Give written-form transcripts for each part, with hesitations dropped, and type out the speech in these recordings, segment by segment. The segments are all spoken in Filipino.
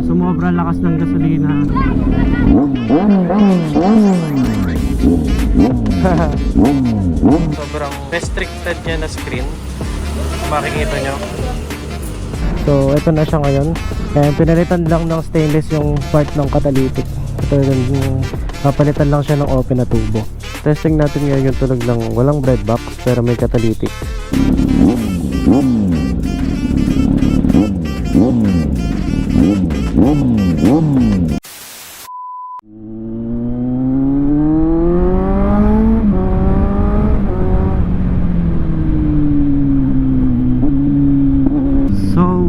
sumobra lakas ng gasolina. Sobrang restricted niya na screen, makikita nyo. So ito na siya ngayon, and pinalitan lang ng stainless yung part ng catalytic. Ito yung papalitan lang siya ng open na tubo. Testing natin ngayon yung tunog ng walang breadbox pero may catalytic.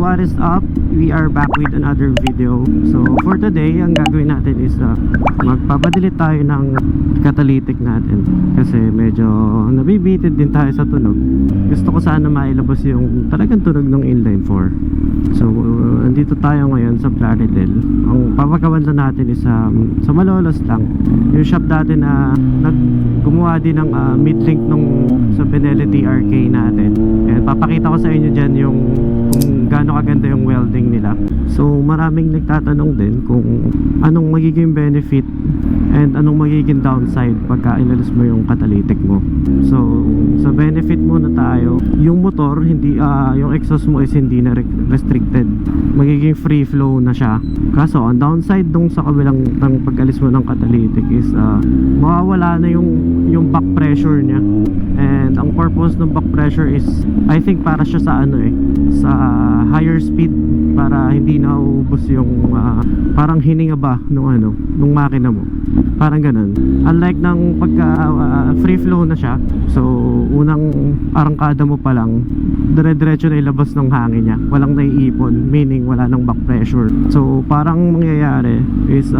What is up? We are back with another video. So for today, ang gagawin natin is magpapadili tayo ng catalytic natin kasi medyo nabibitin din tayo sa tunog. Gusto ko sana mailabas yung talagang tunog ng inline 4. So andito tayo ngayon sa Plaridel. Ang papagawan lang natin is sa Malolos lang, yung shop dati na gumawa din ng mid-link nung sa Benelli RK natin. And papakita ko sa inyo dyan yung kung gaano kaganda yung welding nila. So maraming nagtatanong din kung anong magiging benefit and anong magiging downside pagka inalis mo yung catalytic mo. So sa benefit muna tayo, yung motor hindi yung exhaust mo is hindi na restricted, magiging free flow na siya. Kaso ang downside dong sa kabilang ng pag-alis mo ng catalytic is mawawala na yung back pressure niya. And ang purpose ng back pressure is I think para siya sa sa higher speed, para hindi na uubos yung parang hininga ba nung makina mo, parang ganun. Unlike ng pagka free flow na siya, so unang arangkada mo pa lang dire-diretso na ilabas ng hangin niya, walang naiipon, meaning wala nang back pressure. So parang mangyayari is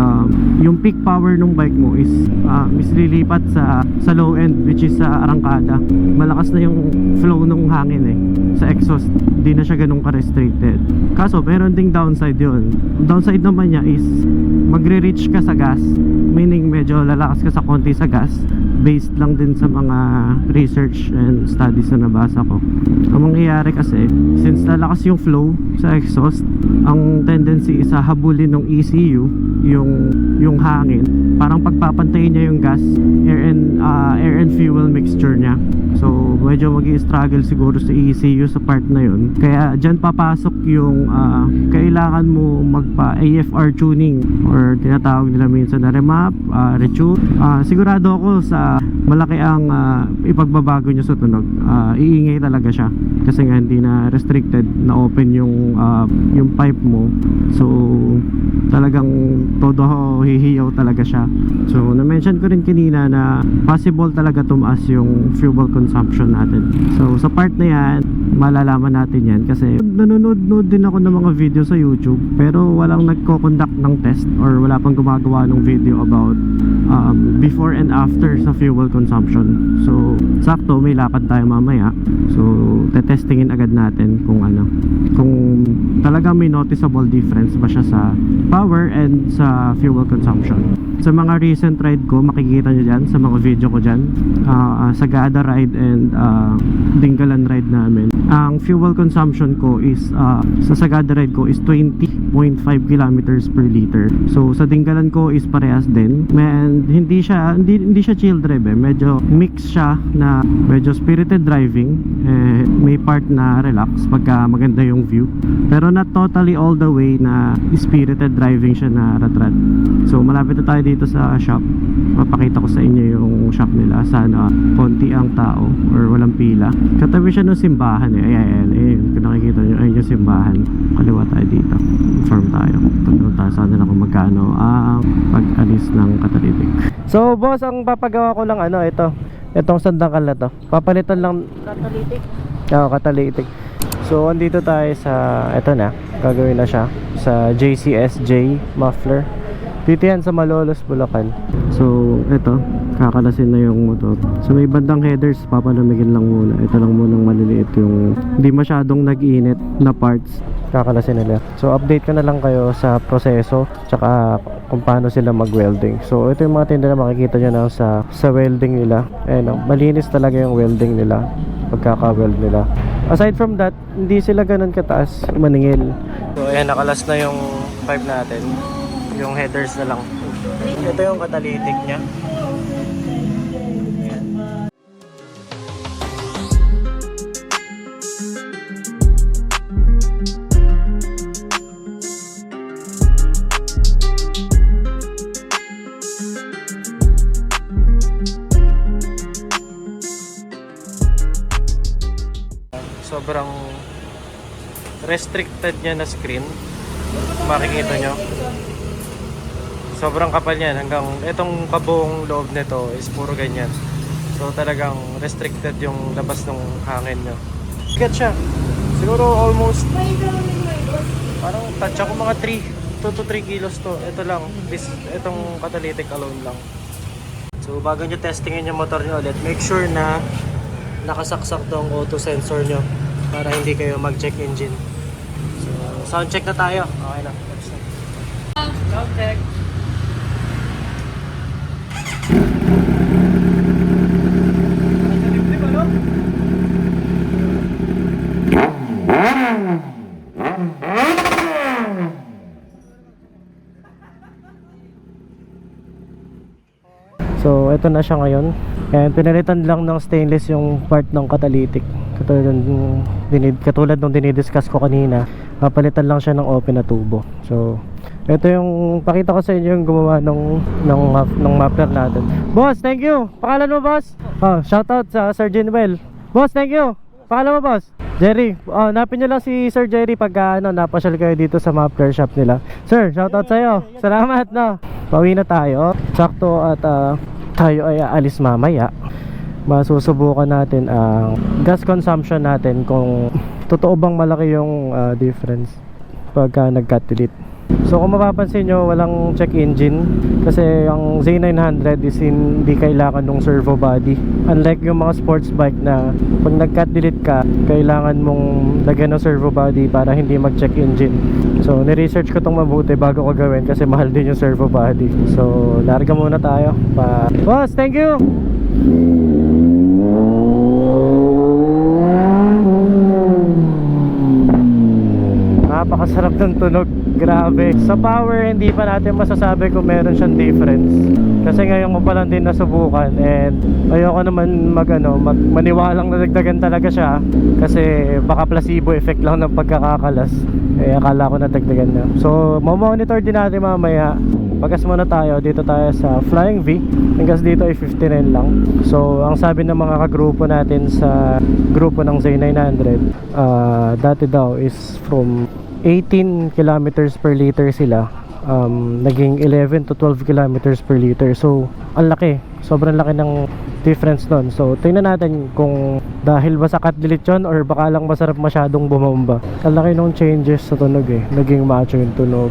yung peak power ng bike mo is lilipat sa low end, which is sa arangkada. Malakas na yung flow ng hangin sa exhaust, di na siya ganun ka-restricted. Kaso meron ding downside yun. Downside naman niya is magre-reach ka sa gas, meaning medyo lalakas ka sa konti sa gas, based lang din sa mga research and studies na nabasa ko. Ang mangyayari kasi, since lalakas yung flow sa exhaust, ang tendency is habulin ng ECU yung hangin, parang pagpapantayin niya yung gas, air and fuel mixture niya. So medyo magi-struggle siguro sa ECU sa part na yun. Kaya dyan papasok yung kailangan mo magpa AFR tuning, or tinatawag nila minsan na remap, retune. Sigurado ako sa malaki ang ipagbabago nyo sa tunog. Iingay talaga siya kasi nga hindi na restricted, na open yung pipe mo. So talagang todo hihiyaw talaga siya. So na-mention ko rin kanina na possible talaga tumaas yung fuel consumption natin. So sa part na yan, malalaman natin yan kasi nanonood din ako ng mga video sa YouTube, pero walang nagko-conduct ng test or wala pang gumagawa ng video about before and after sa fuel consumption. So sakto may lakad tayo mamaya, so tetestingin agad natin kung talagang may noticeable difference ba siya sa power and sa fuel consumption. Sa mga recent ride ko, makikita nyo dyan sa mga video ko dyan, Sagada ride and Dingalan ride namin, ang fuel consumption ko is sa Sagada ride ko is 20.5 kilometers per liter. So sa Dingalan ko is parehas din, and hindi siya chill drive medyo mix siya, na medyo spirited driving, may part na relax pagka maganda yung view, pero not totally all the way na spirited driving siya na rat-rat. So malapit na tayo dito sa shop, mapakita ko sa inyo yung shop nila. Sana konti ang tao or walang pila. Katabi siya ng simbahan ayun, kung nakikita nyo, ayun yung simbahan. Kaliwa tayo dito, inform tayo, tanong tayo sana na kung magkano ang pag-alis ng catalytic. So boss, ang papagawa ko lang itong sandangkal na to, papalitan lang catalytic. Catalytic. So andito tayo sa ito na, gagawin na siya sa JCSJ muffler. Dito yan sa Malolos, Bulacan. So ito, kakalasin na yung motor. So may bandang headers, papalamigin lang muna. Ito lang munang maliliit, yung hindi masyadong nag-init na parts, kakalasin nila. So update ko na lang kayo sa proseso, tsaka kung paano sila mag-welding. So ito yung mga tinda na makikita nyo na sa welding nila. Malinis talaga yung welding nila, pagkaka-weld nila. Aside from that, hindi sila ganun kataas maningil. So ayan, nakalas na yung pipe natin. Yung headers na lang. Ito yung catalytic niya. Ayan. Sobrang restricted niya na screen. Makikita nyo. Sobrang kapal niyan. Hanggang itong kabuong loob nito is puro ganyan. So talagang restricted yung labas ng hangin nyo. Bigat siya. Siguro almost parang touch ako mga 2 to 3 kilos to. Ito lang. Itong catalytic alone lang. So bago nyo testingin yung motor nyo ulit, make sure na nakasaksak tong auto sensor nyo para hindi kayo mag-check engine. So sound check na tayo. Okay na. Sound check. So ito na siya ngayon. And pinalitan lang ng stainless yung part ng catalytic. Katulad nung dinidiscuss ko kanina, papalitan lang siya ng open na tubo. So ito yung pakita ko sa inyo yung gumawa ng muffler natin. Boss, thank you. Pangalan mo, boss? Shoutout sa Sir Jinwell. Boss, thank you. Pangalan mo, boss? Jerry. Napin nyo lang si Sir Jerry pag napasyal kayo dito sa muffler shop nila. Sir, shoutout sa'yo. Salamat, no. Pauwi na tayo. Sakto at tayo ay aalis mamaya. Masusubukan natin ang gas consumption natin kung totoo bang malaki yung difference pagka nag-cut delete. So kung mapapansin nyo, walang check engine kasi ang Z900 is hindi kailangan ng servo body. Unlike yung mga sports bike na pag nag-cut delete ka, kailangan mong lagyan ng servo body para hindi mag-check engine. So ni-research ko itong mabuti bago ko gawin kasi mahal din yung servo body. So larga muna tayo. Boss, thank you! Napakasarap ng tunog. Grabe. Sa power, hindi pa natin masasabi kung meron siyang difference. Kasi ngayon ko pa lang din nasubukan. And ayoko naman maniwalang nadagdagan talaga siya. Kasi baka placebo effect lang ng pagkakakalas. Akala ko nadagdagan na. So, mamonitor din natin mamaya. Pagkas muna tayo, dito tayo sa Flying V. Hanggang dito ay 59 lang. So, ang sabi ng mga kagrupo natin sa grupo ng Z900, dati daw is from 18 kilometers per liter sila, naging 11 to 12 kilometers per liter. So, ang laki. Sobrang laki ng difference doon. So, tingnan natin kung dahil ba sa cut delete yun or baka lang masarap masyadong bumomba. Ang laki ng changes sa tunog eh. Naging macho yung tunog.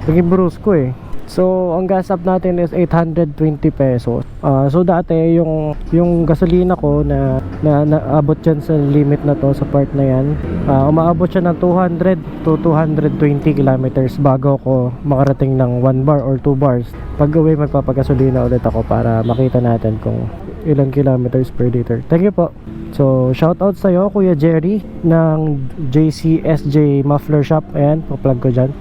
Naging brusco eh. So, ang gas up natin is 820 pesos. So, dati yung gasolina ko na naabot dyan sa limit na to, sa part na yan, umaabot siya ng 200 to 220 kilometers bago ko makarating ng 1 bar or 2 bars. Pag uwi, magpapagasolina ulit ako para makita natin kung ilang kilometers per liter. Thank you po. So, shoutout sa'yo, Kuya Jerry ng JCSJ Muffler Shop. Ayan, pa-plug ko dyan.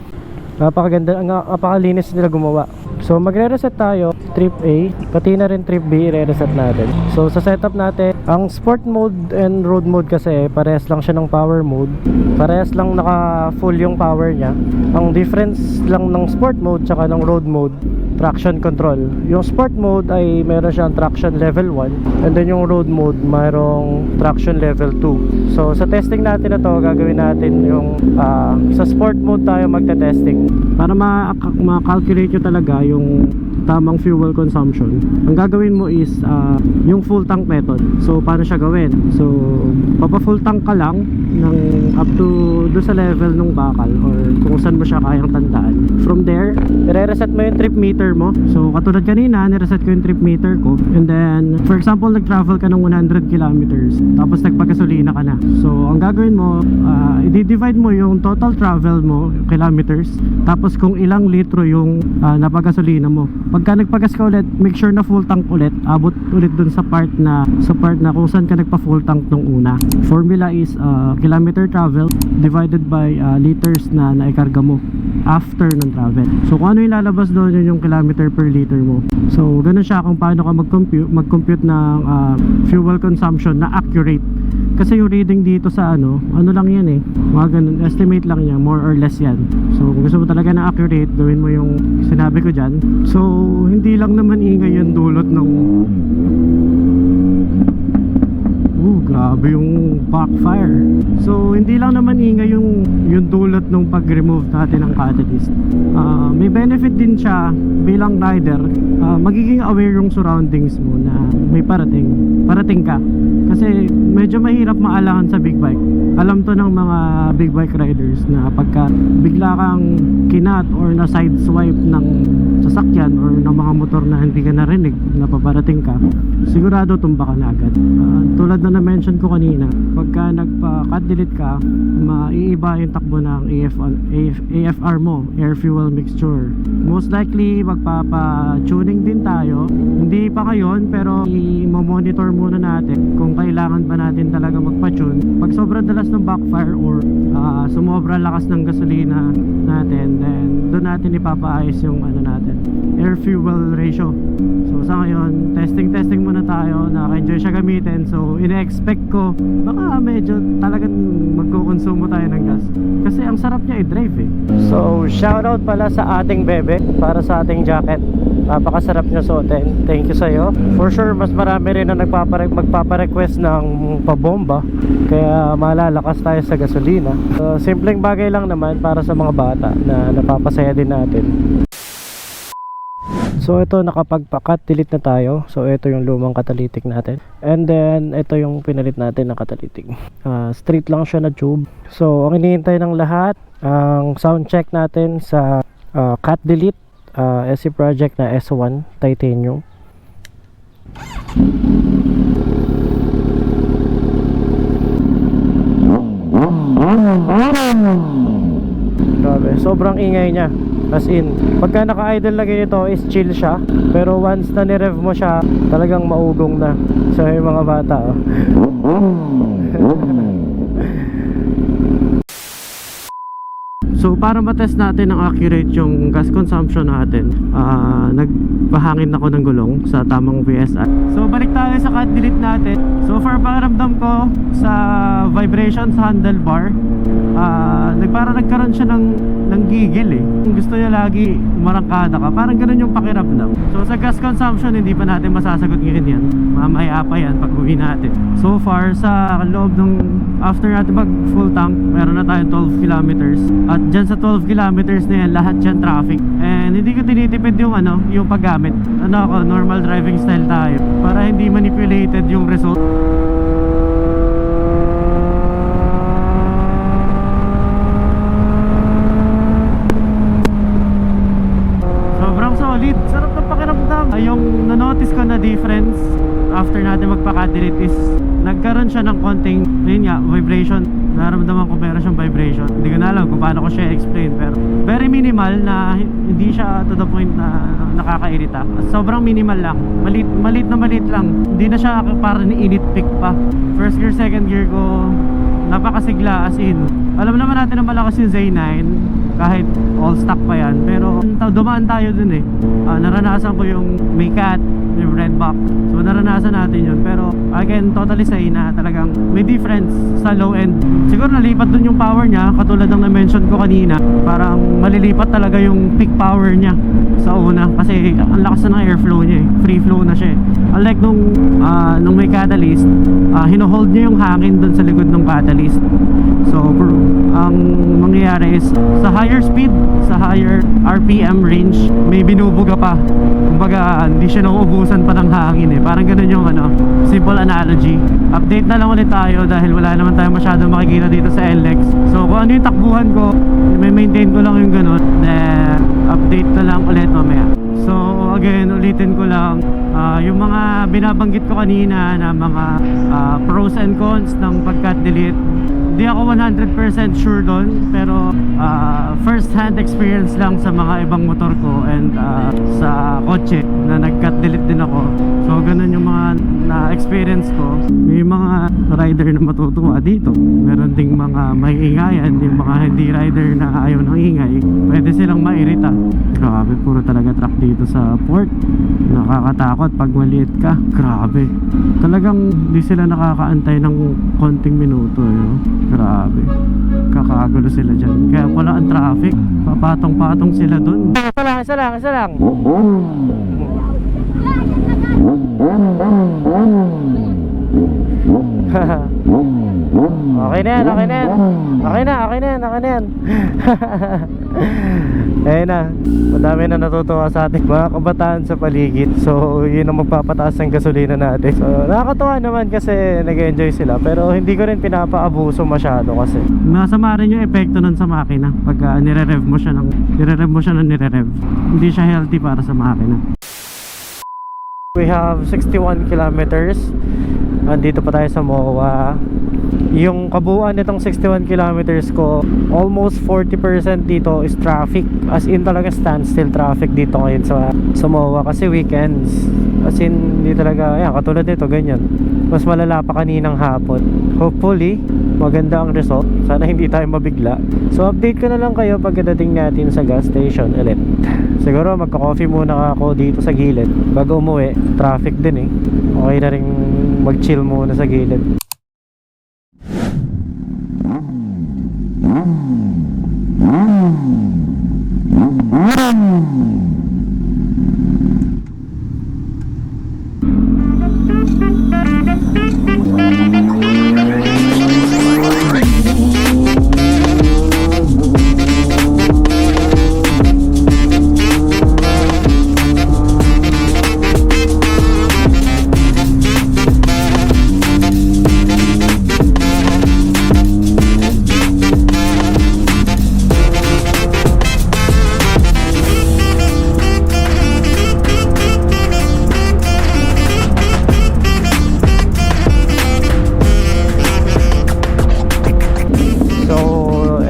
Napakaganda, napakalinis nila gumawa. So magre-reset tayo, trip A, pati na rin trip B, i-reset natin. So sa setup natin, ang sport mode and road mode kasi parehas lang siya ng power mode. Parehas lang naka full yung power niya. Ang difference lang ng sport mode tsaka ng road mode, traction control. Yung sport mode ay meron siyang traction level 1, and then yung road mode mayroong traction level 2. So sa testing natin na to, gagawin natin yung sa sport mode tayo magte-testing para ma-calculate nyo talaga yung tamang fuel consumption. Ang gagawin mo is yung full tank method. So paano siya gawin? So papa full tank ka lang ng up to do sa level ng bakal or kung saan mo siya kayang tandaan. From there, i-reset mo yung trip meter mo. So katulad kanina, nireset ko yung trip meter ko. And then for example, nag-travel ka ng 100 kilometers tapos nagpagasolina ka na. So ang gagawin mo, i-divide mo yung total travel mo, kilometers, tapos Tapos kung ilang litro yung napagasolina mo. Pagka nagpagas ka ulit, make sure na full tank ulit. Abot ulit dun sa part na kung saan ka nagpa full tank nung una. Formula is kilometer travel divided by liters na naikarga mo after ng travel. So kung ano yung lalabas doon, yun yung kilometer per liter mo. So ganun siya kung paano ka mag-compute ng fuel consumption na accurate. Kasi yung reading dito sa ano lang yan eh, mga ganun, estimate lang yan, more or less yan. So kung gusto mo talaga na accurate, gawin mo yung sinabi ko dyan. So hindi lang naman ingay yung dulot ng grabe yung backfire. So hindi lang naman ingay yung dulot ng pag-remove natin ng catalyst. May benefit din siya bilang rider. Magiging aware yung surroundings mo na may parating ka. Kasi medyo mahirap maalangan sa big bike. Alam to ng mga big bike riders na pagka bigla kang kinat or na side swipe ng sasakyan or ng mga motor na hindi ka narinig na paparating ka, sigurado tumba ka na agad. Tulad na na-mention ko kanina, pagka nagpa-cut delete ka, maiiba yung takbo ng AFR mo, air fuel mixture. Most likely magpapa-tuning din tayo. Hindi pa ngayon, pero i-monitor muna natin kung kailangan ba natin talaga magpa-tune. Pag sobrang dalas ng backfire or sumobra lakas ng gasolina natin, then doon natin ipapaayos yung natin, air fuel ratio. So sa ngayon, testing muna tayo, naka-enjoy siya gamitin. So ina-expect ko baka medyo talagang magkukonsumo tayo ng gas kasi ang sarap niya i-drive eh. So shoutout pala sa ating bebe para sa ating jacket. Napakasarap niya suotin. Thank you sa'yo. For sure, mas marami rin na magpapa-request ng pabomba. Kaya malalakas tayo sa gasolina. Simpleng bagay lang naman para sa mga bata na napapasaya din natin. So ito, nakapagpa-cut delete na tayo. So ito yung lumang catalytic natin. And then ito yung pinalit natin na catalytic. Straight lang siya na tube. So ang hinihintay ng lahat, ang sound check natin sa cut delete SC Project na S1 Titanium. Grabe, sobrang ingay niya. As in, pagka naka-idle lagi nito is chill siya. Pero once na ni-rev mo siya, talagang maugong na. So yung mga bata So para matest natin ang accurate yung gas consumption natin, nagpahangin ako ng gulong sa tamang VSI. So balik tayo sa cut delete natin. So for pakiramdam ko sa vibration sa handlebar, parang nagkaroon siya ng gigil eh. Gusto niya lagi umarangkada ka, parang ganun yung pakiramdam. So sa gas consumption, hindi pa natin masasagot ngayon yan. Mamaya pa yan pag uwi natin. So far sa loob ng after natin mag full tank, meron na tayong 12 kilometers. At dyan sa 12 kilometers na yan, lahat dyan traffic. And hindi ko tinitipid yung yung paggamit. Normal driving style tayo para hindi manipulated yung result. Sobrang solid. Sarap ng pakiramdam. Yung na-notice ko na difference after natin magpa-cut-delete is nagkaroon siya ng konting, yun nga, vibration. Naramdaman ko meron siyang vibration. Hindi ko na alam kung paano ko siya explain, pero very minimal na hindi siya to the point na nakakairita. Sobrang minimal lang. Malit lang. Hindi na siya parang init-pick pa. First gear, second gear ko napakasigla, as in. Alam naman natin na malakas yung Z9 kahit all stock pa yan, pero dumaan tayo dun eh. Naranasan ko yung may cat, yung red box. So naranasan natin yun, pero I can totally say na talagang may difference sa low end. Siguro nalipat dun yung power niya, katulad ng na-mention ko kanina. Parang malilipat talaga yung peak power niya sa una, kasi ang lakas na ng airflow niya eh. Free flow na siya eh. Unlike nung may catalyst, hinohold niya yung hangin dun sa likod ng catalyst. So ang mangyayari is sa higher speed, sa higher RPM range, may binubuga pa. Kumbaga hindi siya nauubusan pa ng hangin eh. Parang ganun yung simple analogy. Update na lang ulit tayo dahil wala naman tayo masyadong makikita dito sa NLEX. So kung ano yung takbuhan ko, may maintain ko lang yung ganun, then update na lang ulit mamaya. So again, ulitin ko lang yung mga binabanggit ko kanina na mga pros and cons ng pag-cut delete. Di ako 100% sure doon, pero first hand experience lang sa mga ibang motor ko and sa kotse na nag-cut delete din ako. So ganun yung mga na-experience ko. May mga rider na matutuwa dito, meron ding mga maiingayan, yung mga hindi rider na ayaw ng ingay, pwede silang mairita. Grabe, puro talaga truck dito sa port. Nakakatakot pag maliit ka. Grabe, talagang di sila nakakaantay ng konting minuto, no? Grabe, kakagulo sila dyan. Kaya pala ang traffic, papatong-patong sila dun. Isa lang. Okay na yan. Ayun na, madami na natutuwa sa ating mga kabataan sa paligid. So yun ang magpapataas ng gasolina natin. So nakakatuwa naman kasi nag-enjoy sila, pero hindi ko rin pinapaabuso masyado kasi masama rin yung epekto nun sa makina pag nire-rev mo siya ng nire-rev. Hindi siya healthy para sa makina. We have 61 kilometers. Andito pa tayo sa MOA. Yung kabuuan nitong 61 kilometers ko, almost 40% dito is traffic. As in talaga standstill traffic dito ngayon sa MOA kasi weekends. As in hindi talaga, katulad nito ganyan. Mas malala pa kaninang hapon. Hopefully maganda ang result. Sana hindi tayo mabigla. So update ko na lang kayo pagdating natin sa gas station ulit. Siguro magka-coffee muna ako dito sa gilid bago umuwi. Traffic din okay na rin mag-chill muna sa gilid.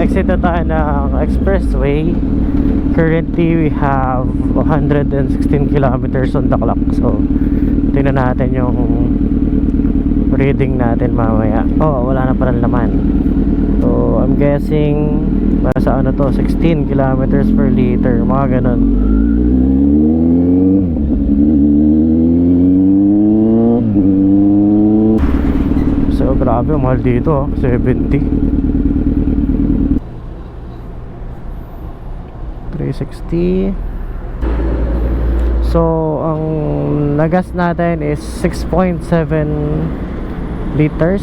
Exit na tayo ng expressway. Currently we have 116 kilometers on the clock. So tingnan natin yung reading natin mamaya. Wala na parang laman. So I'm guessing nasa 16 kilometers per liter, mga ganon. So grabe, mahal dito 70. 360. So ang nagas natin is 6.7 liters.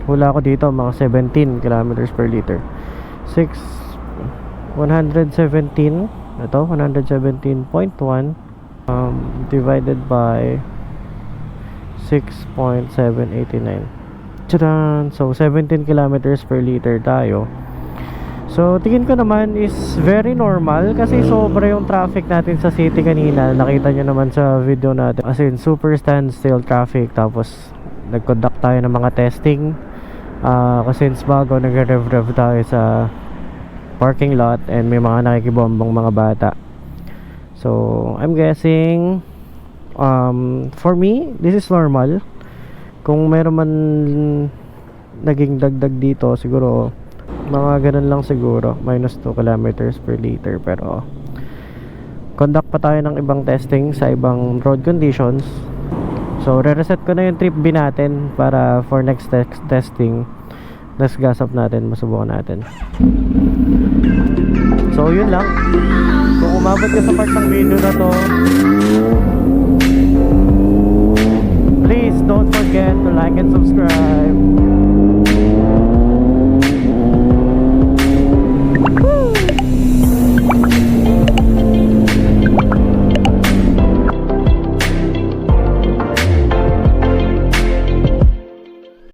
Hula ko dito mga 17 kilometers per liter. 117 ito, 117.1 divided by 6.789. Tadaan! So 17 kilometers per liter tayo. So tingin ko naman is very normal kasi sobra yung traffic natin sa city kanina. Nakita nyo naman sa video natin, as in super standstill traffic. Tapos nag-conduct tayo ng mga testing kasi since bago nag-rev tayo sa parking lot and may mga nakikibombong mga bata. So I'm guessing for me this is normal. Kung meron man naging dagdag dito, siguro mga ganun lang siguro, minus 2 kilometers per liter. Pero conduct pa tayo ng ibang testing sa ibang road conditions. So re-reset ko na yung trip B natin para for next testing. Let's gas up natin, masubukan natin. So yun lang. Kung umabot ka sa part ng video na to,